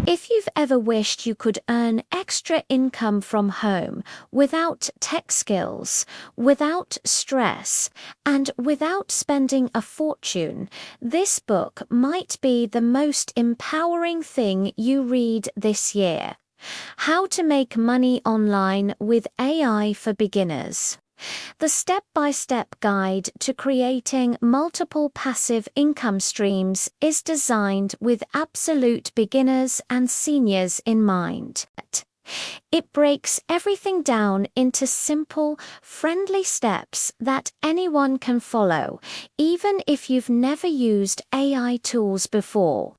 If you've ever wished you could earn extra income from home without tech skills, without stress, and without spending a fortune, this book might be the most empowering thing you read this year. How to Make Money Online with AI for Beginners. The step-by-step guide to creating multiple passive income streams is designed with absolute beginners and seniors in mind. It breaks everything down into simple, friendly steps that anyone can follow, even if you've never used AI tools before.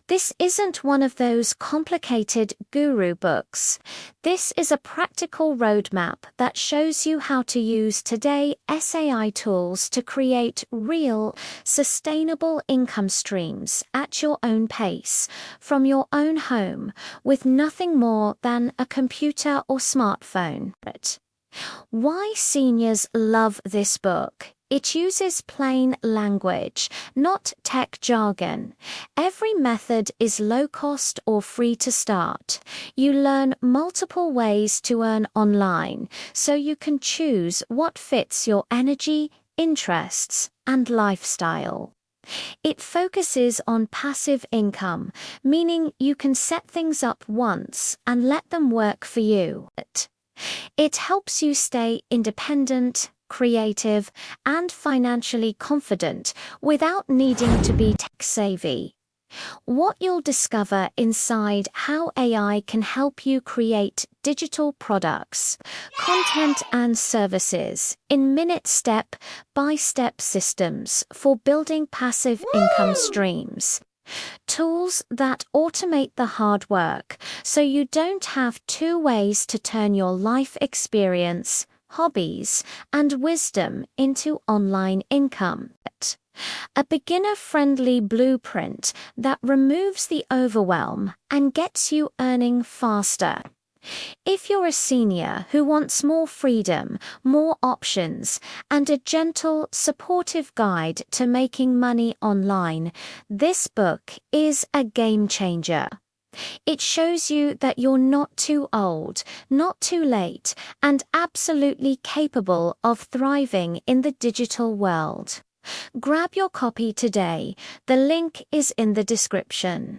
This isn't one of those complicated guru books. This is a practical roadmap that shows you how to use today's AI tools to create real, sustainable income streams at your own pace, from your own home, with nothing more than a computer or smartphone. Why seniors love this book? It uses plain language, not tech jargon. Every method is low cost or free to start. You learn multiple ways to earn online, so you can choose what fits your energy, interests, and lifestyle. It focuses on passive income, meaning you can set things up once and let them work for you. It helps you stay independent, creative, and financially confident without needing to be tech-savvy. What you'll discover inside how AI can help you create digital products, content and services in step-by-step systems for building passive income streams. Tools that automate the hard work so you don't have two ways to turn your life experience, hobbies, and wisdom into online income. A beginner-friendly blueprint that removes the overwhelm and gets you earning faster. If you're a senior who wants more freedom, more options, and a gentle, supportive guide to making money online, this book is a game changer. It shows you that you're not too old, not too late, and absolutely capable of thriving in the digital world. Grab your copy today. The link is in the description.